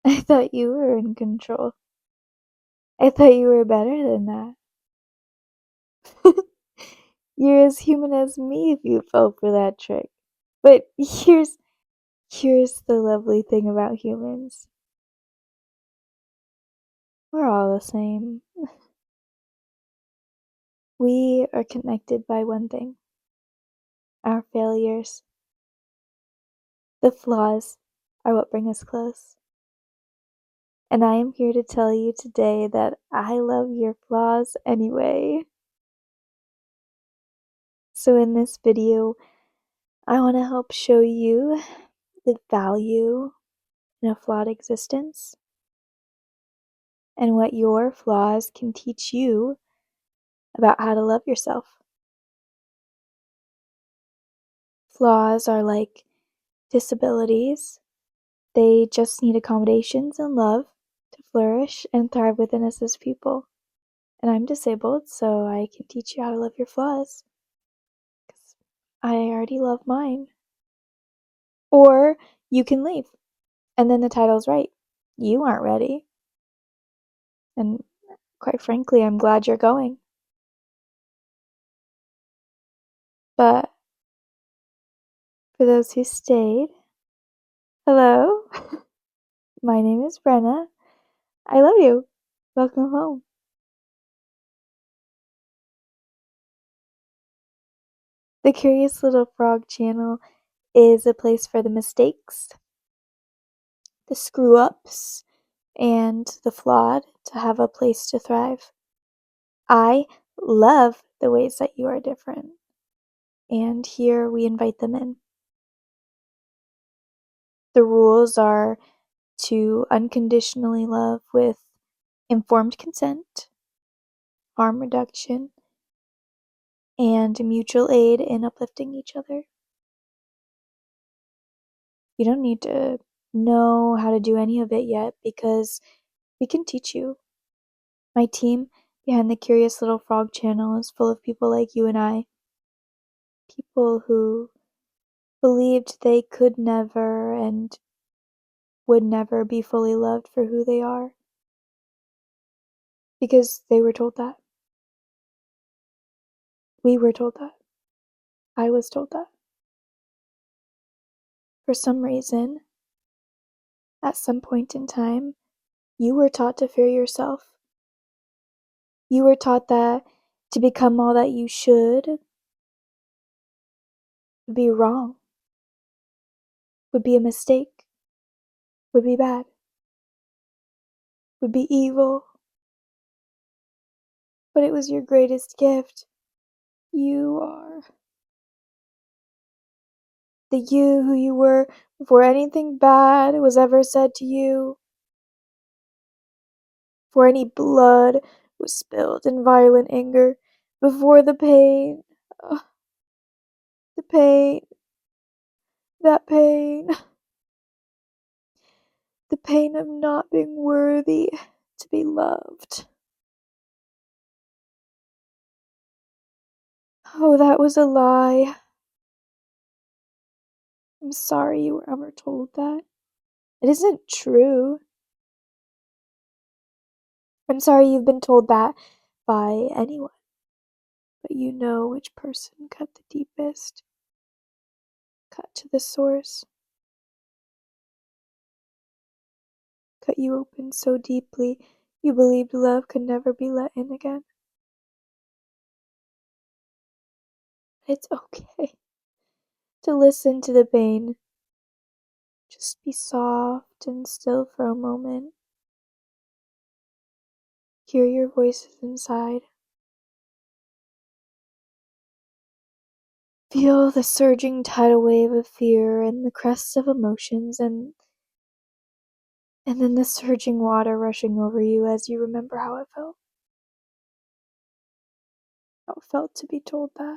I thought you were in control. I thought you were better than that. You're as human as me if you fell for that trick. But here's the lovely thing about humans. We're all the same. We are connected by one thing: our failures. The flaws are what bring us close. And I am here to tell you today that I love your flaws anyway. So in this video, I want to help show you the value in a flawed existence and what your flaws can teach you about how to love yourself. Flaws are like disabilities. They just need accommodations and love to flourish and thrive within us as people. And I'm disabled, so I can teach you how to love your flaws. 'Cause I already love mine. Or you can leave. And then the title's right. You aren't ready. And quite frankly, I'm glad you're going. But for those who stayed, hello. My name is Brenna. I love you. Welcome home. The Curious Little Frog channel is a place for the mistakes, the screw ups, and the flawed to have a place to thrive. I love the ways that you are different, and here we invite them in. The rules are to unconditionally love with informed consent, harm reduction, and mutual aid in uplifting each other. You don't need to know how to do any of it yet because we can teach you. My team behind the Curious Little Frog channel is full of people like you and I. People who believed they could never and would never be fully loved for who they are. Because they were told that. We were told that. I was told that. For some reason, at some point in time, you were taught to fear yourself. You were taught that to become all that you should would be wrong, would be a mistake, would be bad, would be evil. But it was your greatest gift. You are the you who you were before anything bad was ever said to you, before any blood was spilled in violent anger, before the pain, ugh, the pain, that pain, the pain of not being worthy to be loved. Oh, that was a lie. I'm sorry you were ever told that. It isn't true. I'm sorry you've been told that by anyone, but you know which person cut the deepest, cut to the source, cut you open so deeply you believed love could never be let in again. It's okay to listen to the pain. Just be soft and still for a moment. Hear your voices inside. Feel the surging tidal wave of fear and the crests of emotions and then the surging water rushing over you as you remember how it felt. How it felt to be told that.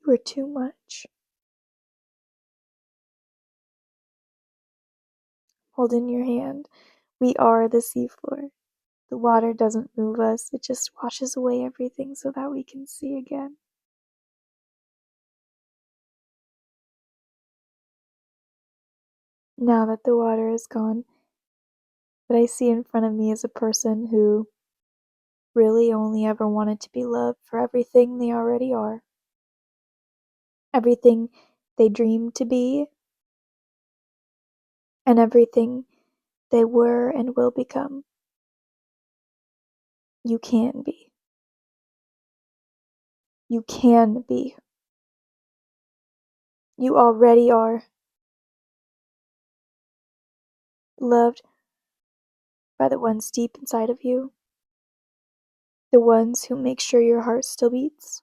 You were too much. Hold in your hand. We are the seafloor. The water doesn't move us, it just washes away everything so that we can see again. now that the water is gone, what I see in front of me is a person who really only ever wanted to be loved for everything they already are, everything they dreamed to be, and everything they were and will become. You can be. You can be. You already are loved by the ones deep inside of you, the ones who make sure your heart still beats.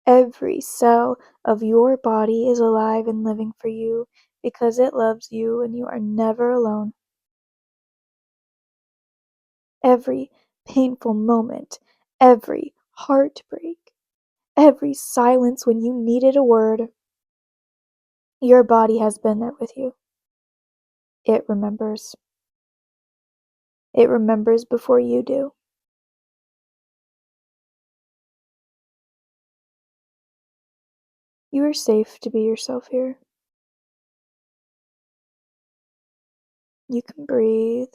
Every cell of your body is alive and living for you because it loves you and you are never alone. Every painful moment, every heartbreak, every silence when you needed a word, your body has been there with you. It remembers. It remembers before you do. You are safe to be yourself here. You can breathe.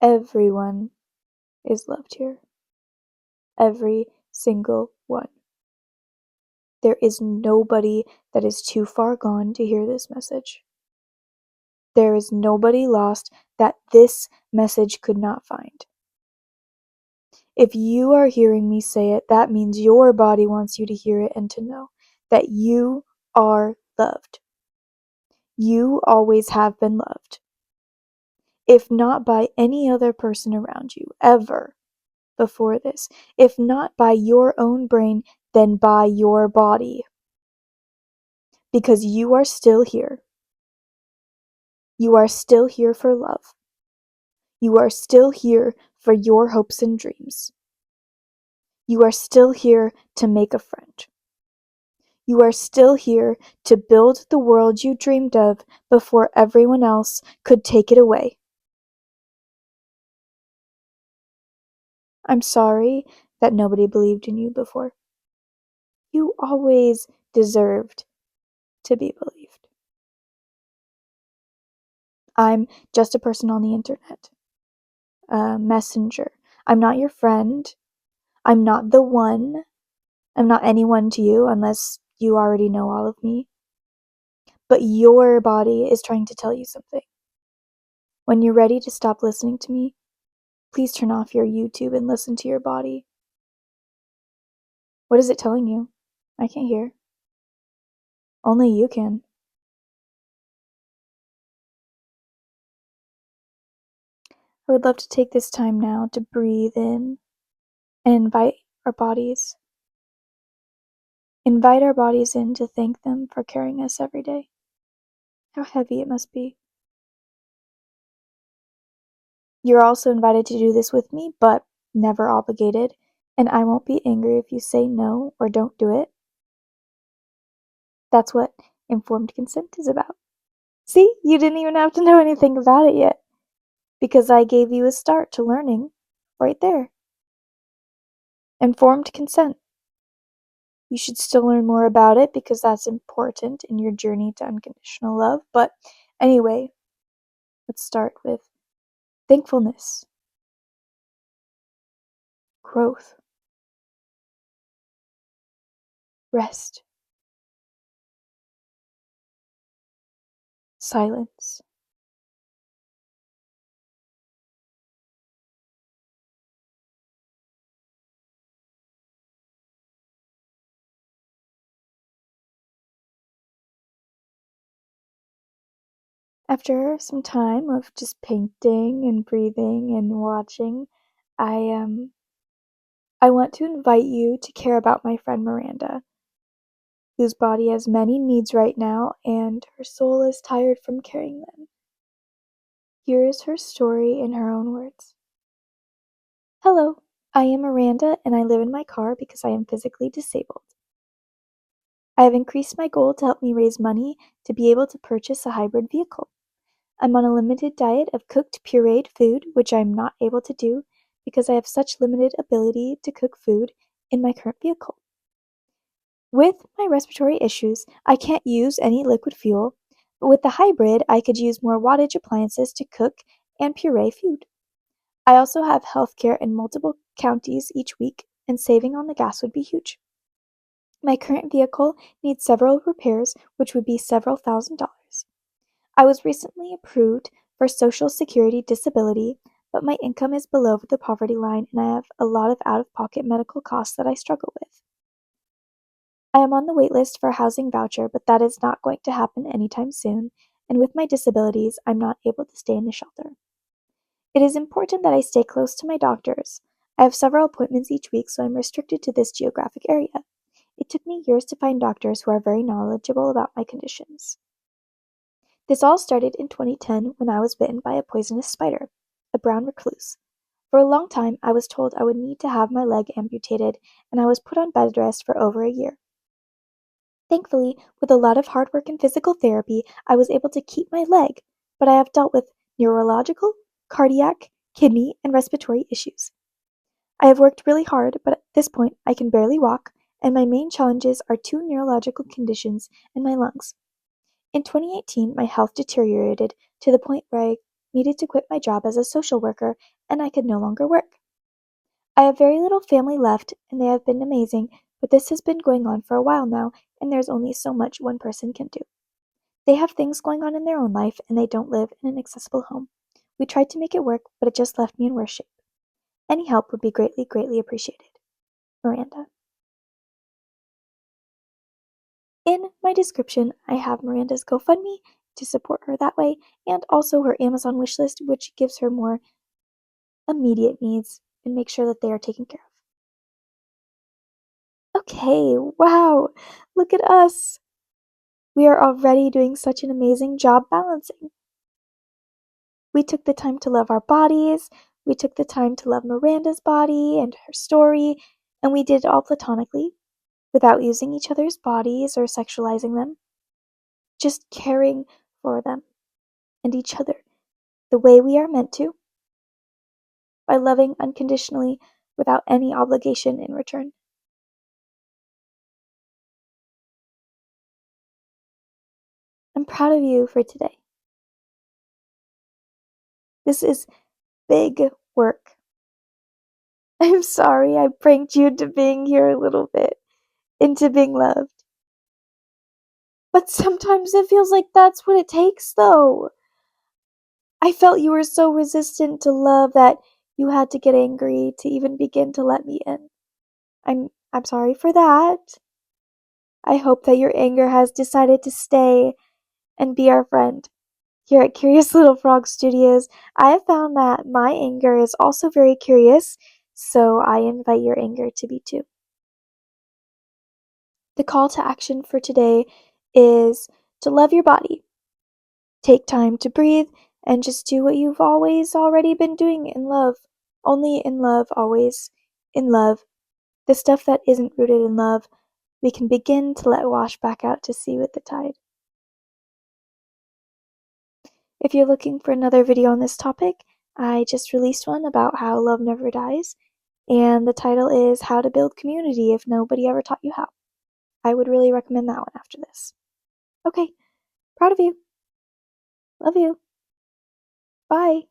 Everyone is loved here. Every single one. There is nobody that is too far gone to hear this message. There is nobody lost that this message could not find. If you are hearing me say it, that means your body wants you to hear it and to know that you are loved. You always have been loved. If not by any other person around you, ever before this, if not by your own brain, then by your body. Because you are still here. You are still here for love. You are still here for your hopes and dreams. You are still here to make a friend. You are still here to build the world you dreamed of before everyone else could take it away. I'm sorry that nobody believed in you before. You always deserved to be believed. I'm just a person on the internet, a messenger. I'm not your friend. I'm not the one. I'm not anyone to you unless you already know all of me. But your body is trying to tell you something. When you're ready to stop listening to me, please turn off your YouTube and listen to your body. What is it telling you? I can't hear. Only you can. I would love to take this time now to breathe in and our bodies. Invite our bodies in to thank them for carrying us every day. How heavy it must be. You're also invited to do this with me, but never obligated, and I won't be angry if you say no or don't do it. That's what informed consent is about. See, you didn't even have to know anything about it yet, because I gave you a start to learning right there. Informed consent. You should still learn more about it because that's important in your journey to unconditional love. But anyway, let's start with thankfulness, growth, rest, silence. After some time of just painting and breathing and watching, I want to invite you to care about my friend Miranda, whose body has many needs right now and her soul is tired from carrying them. Here is her story in her own words. Hello, I am Miranda and I live in my car because I am physically disabled. I have increased my goal to help me raise money to be able to purchase a hybrid vehicle. I'm on a limited diet of cooked pureed food, which I'm not able to do because I have such limited ability to cook food in my current vehicle. With my respiratory issues, I can't use any liquid fuel, but with the hybrid, I could use more wattage appliances to cook and puree food. I also have health care in multiple counties each week, and saving on the gas would be huge. My current vehicle needs several repairs, which would be several $1,000s. I was recently approved for Social Security disability, but my income is below the poverty line and I have a lot of out of pocket medical costs that I struggle with. I am on the wait list for a housing voucher, but that is not going to happen anytime soon, and with my disabilities, I'm not able to stay in a shelter. It is important that I stay close to my doctors. I have several appointments each week, so I'm restricted to this geographic area. It took me years to find doctors who are very knowledgeable about my conditions. This all started in 2010 when I was bitten by a poisonous spider, a brown recluse. For a long time, I was told I would need to have my leg amputated, and I was put on bed rest for over a year. Thankfully, with a lot of hard work and physical therapy, I was able to keep my leg, but I have dealt with neurological, cardiac, kidney, and respiratory issues. I have worked really hard, but at this point I can barely walk, and my main challenges are two neurological conditions and my lungs. In 2018, my health deteriorated to the point where I needed to quit my job as a social worker and I could no longer work. I have very little family left, and they have been amazing, but this has been going on for a while now, and there's only so much one person can do. They have things going on in their own life, and they don't live in an accessible home. We tried to make it work, but it just left me in worse shape. Any help would be greatly, greatly appreciated. Miranda. In my description, I have Miranda's GoFundMe to support her that way, and also her Amazon wishlist, which gives her more immediate needs and make sure that they are taken care of. Okay, wow, look at us. We are already doing such an amazing job balancing. We took the time to love our bodies, we took the time to love Miranda's body and her story, and we did it all platonically, without using each other's bodies or sexualizing them, just caring for them and each other the way we are meant to, by loving unconditionally without any obligation in return. I'm proud of you for today. This is big work. I'm sorry I pranked you into being here a little bit, into being loved. But sometimes it feels like that's what it takes, though. I felt you were so resistant to love that you had to get angry to even begin to let me in. I'm sorry for that. I hope that your anger has decided to stay and be our friend. Here at Curious Little Frog Studios, I have found that my anger is also very curious, so I invite your anger to be too. The call to action for today is to love your body. Take time to breathe and just do what you've always already been doing in love. Only in love, always in love. The stuff that isn't rooted in love, we can begin to let wash back out to sea with the tide. If you're looking for another video on this topic, I just released one about how love never dies, and the title is How to Build Community If Nobody Ever Taught You How. I would really recommend that one after this. Okay, proud of you. Love you. Bye.